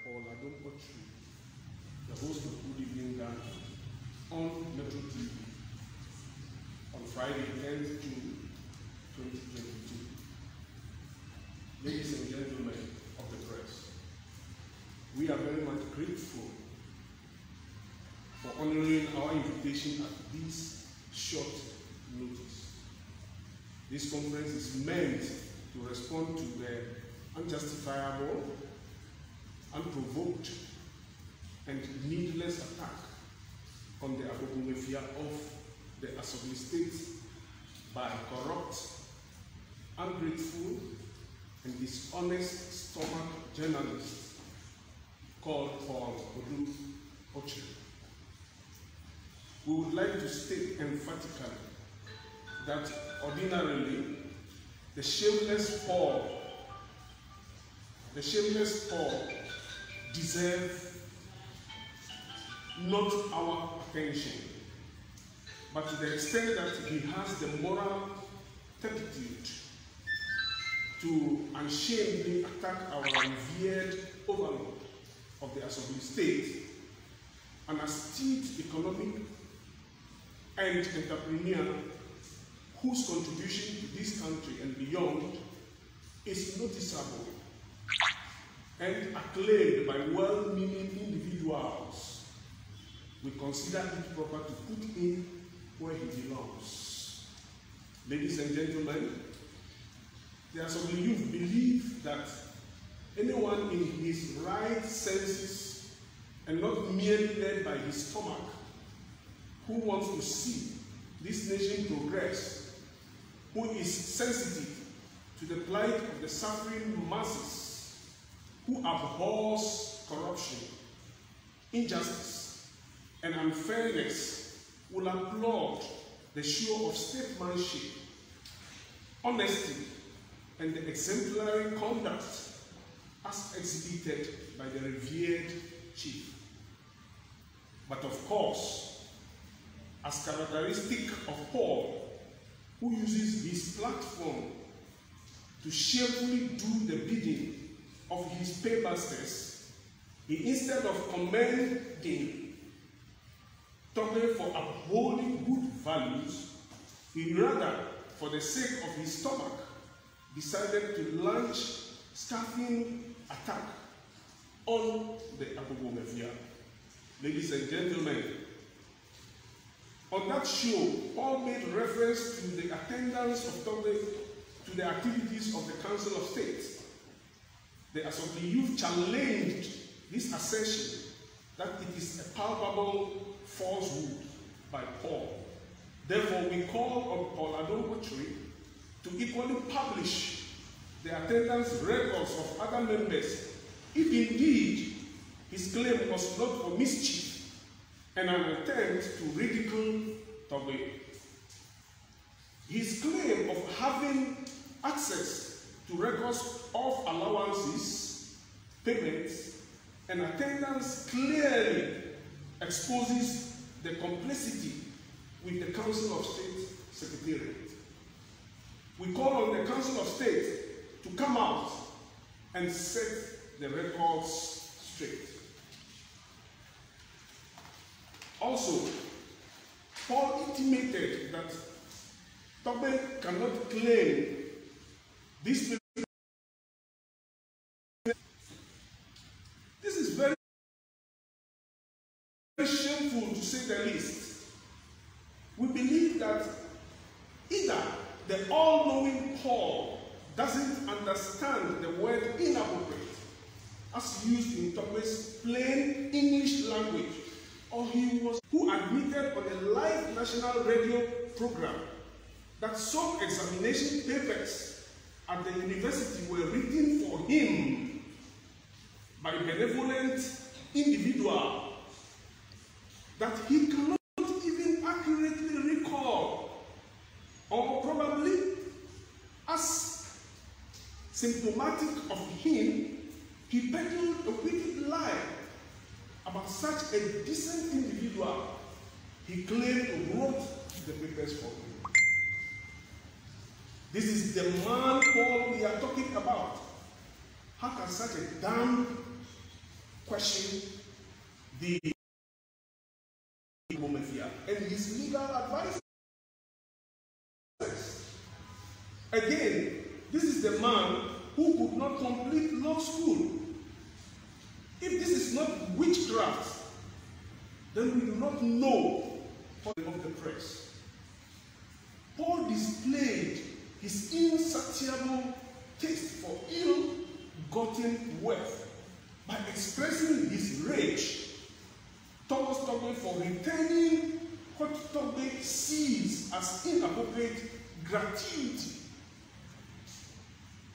Paul Adom Otchere, the host of Good Evening Ghana, on Metro TV on Friday, 10th June 2022. Ladies and gentlemen of the press, we are very much grateful for honoring our invitation at this short notice. This conference is meant to respond to the unjustifiable, unprovoked, and needless attack on the Afede of the Assembly State by corrupt, ungrateful, and dishonest stomach journalist called Paul Adom Otchere. We would like to state emphatically that ordinarily the shameless Paul deserve not our attention, but to the extent that he has the moral turpitude to unshamedly attack our revered overlord of the Assembly State, an astute economic and entrepreneur whose contribution to this country and beyond is noticeable and acclaimed by well-meaning individuals. We consider it proper to put him where he belongs. Ladies and gentlemen, the Assembly youth believe that anyone in his right senses and not merely led by his stomach who wants to see this nation progress, who is sensitive to the plight of the suffering masses, who abhors corruption, injustice, and unfairness, will applaud the show of statesmanship, honesty, and the exemplary conduct as exhibited by the revered chief. But of course, as characteristic of Paul, who uses his platform to shamefully do the bidding of his paymasters, he, instead of commending Togbe for upholding good values, he rather, for the sake of his stomach, decided to launch scathing attack on the Afede. Ladies and gentlemen, on that show, Paul made reference to the attendance of Togbe to the activities of the Council of State. The Assembly youth challenged this assertion that it is a palpable falsehood by Paul. Therefore, we call on Paul Adom Otchere to equally publish the attendance records of other members, if indeed his claim was not for mischief and an attempt to ridicule Togbe. His claim of having access to records of allowances, payments, and attendance clearly exposes the complicity with the Council of State Secretariat. We call on the Council of State to come out and set the records straight. Also, Paul intimated that Togbe cannot claim this. This is very shameful, to say the least. We believe that either the all-knowing Paul doesn't understand the word inappropriate as used in Togbe's plain English language, or he was who admitted on a live national radio program that some examination papers at the university were written for him by a benevolent individual that he cannot even accurately recall, or probably, as symptomatic of him, he peddled a wicked lie about such a decent individual he claimed wrote the papers for him. This is the man Paul we are talking about. How can such a damned question the Mafia and his legal advice. Again, this is the man who could not complete law school. If this is not witchcraft, then we do not know of the press. Paul displayed his insatiable taste for ill-gotten wealth by expressing his rage towards Togbe for returning what Togbe sees as inappropriate gratuity.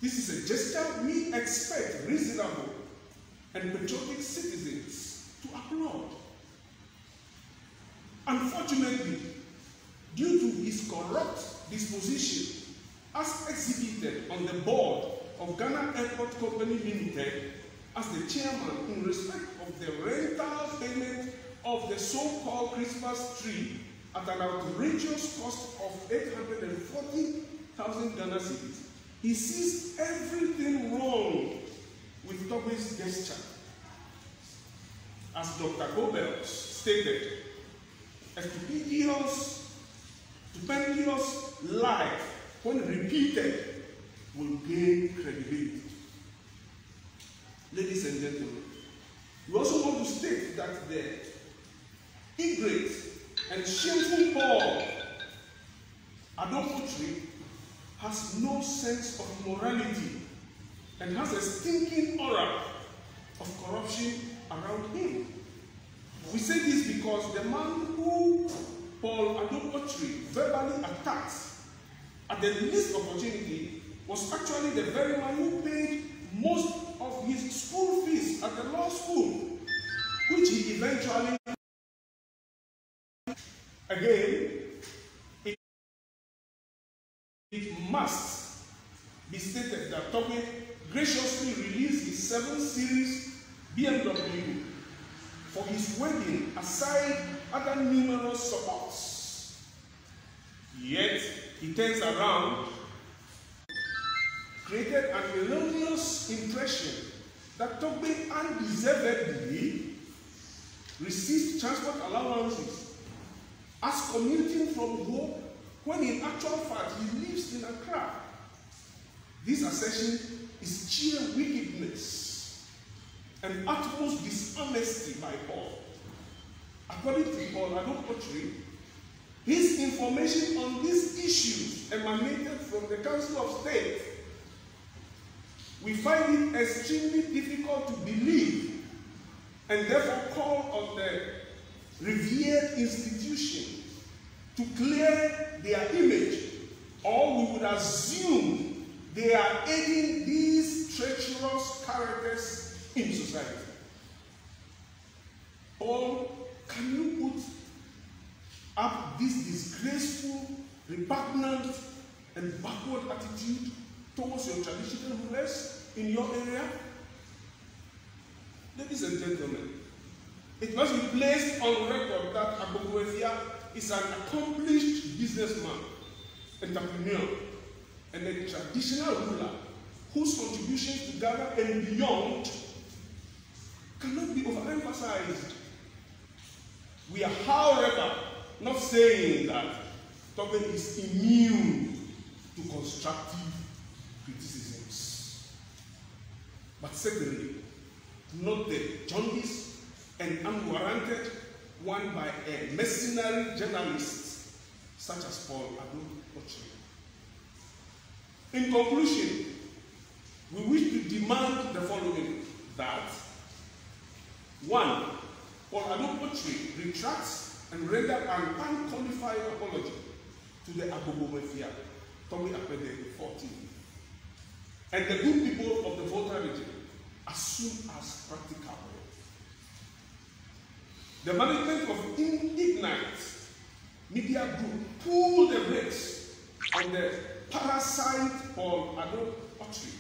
This is a gesture we expect reasonable and patriotic citizens to applaud. Unfortunately, due to his corrupt disposition as exhibited on the board of Ghana Airport Company Limited as the chairman in respect of the rental payment of the so-called Christmas tree at an outrageous cost of 840,000 Ghana cedis, he sees everything wrong with Togbe's gesture. As Dr. Goebbels stated, a stupendous life, when repeated, will gain credibility. Ladies and gentlemen, we also want to state that the ingrate and shameful Paul Adom Otchere has no sense of morality and has a stinking aura of corruption around him. We say this because the man who Paul Adom Otchere verbally attacks at the least opportunity was actually the very man who paid most of his school fees at the law school, which he eventually... Again, it must be stated that Togbe graciously released his 7 Series BMW for his wedding aside other numerous supports. Yet, he turns around, created an erroneous impression that Togbe undeservedly received transport allowances as commuting from home, when in actual fact he lives in Accra. This assertion is sheer wickedness and utmost dishonesty by Paul. According to Paul Adom Otchere, his information on these issues emanated from the Council of State. We find it extremely difficult to believe and therefore call on the revered institution to clear their image, or we would assume they are aiding these treacherous characters in society. Or can you put up this disgraceful, repugnant, and backward attitude towards your traditional rulers in your area? Ladies and gentlemen, it must be placed on record that Togbe Afede is an accomplished businessman, entrepreneur, and a traditional ruler whose contributions to Ghana and beyond cannot be overemphasized. We are, however, not saying that Togbe is immune to constructive criticisms. But secondly, note the jaundice and unwarranted one by a mercenary journalist such as Paul Adom Otchere. In conclusion, we wish to demand the following: that 1. Paul Adom Otchere retracts and render an unqualified apology to the Togbe Afede, Togbe Afede 14, and the good people of the Volta region as soon as practicable. The management of Ignite Media Group pulled the brakes on the parasite Paul Adom Otchere,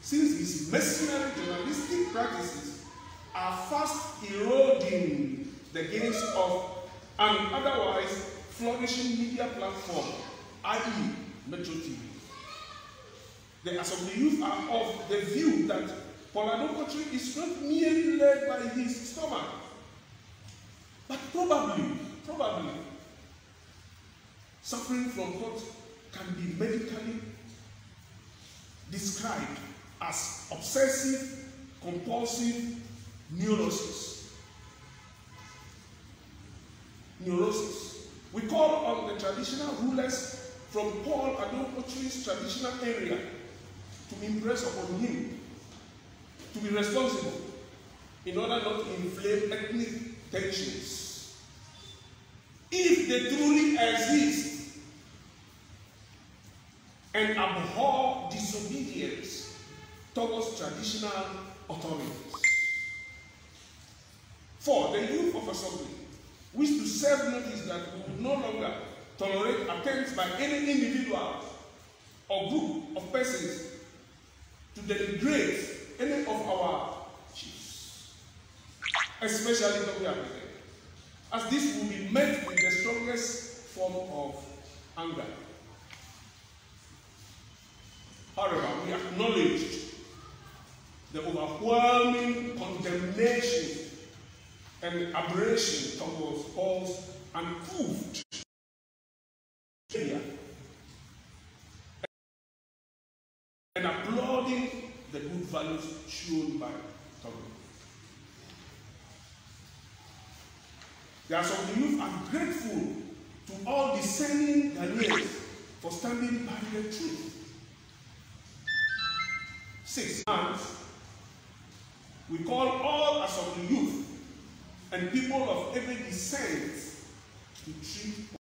since his mercenary journalistic practices are fast eroding the gains of an otherwise flourishing media platform, i.e. Metro TV. The Assembly Youth are of the view that Paul Adom Otchere is not merely led by his stomach, but probably suffering from what can be medically described as obsessive compulsive neurosis. We call on the traditional rulers from Paul Adom Otchere's traditional area to impress upon him to be responsible in order not to inflame ethnic tensions. If they truly exist, and abhor disobedience towards traditional authorities. 4. The youth of assembly wish to serve notice that we will no longer tolerate attempts by any individual or group of persons to denigrate any of our chiefs, especially Togbe Afede, as this will be met with the strongest form of anger. However, we acknowledged the overwhelming condemnation and aberration towards Paul's uncouth behavior and applauding the good values shown by Togbe. There are some youth are grateful to all discerning Ghanaians for standing by the truth. 6 months, we call all assembly youth and people of every descent to treat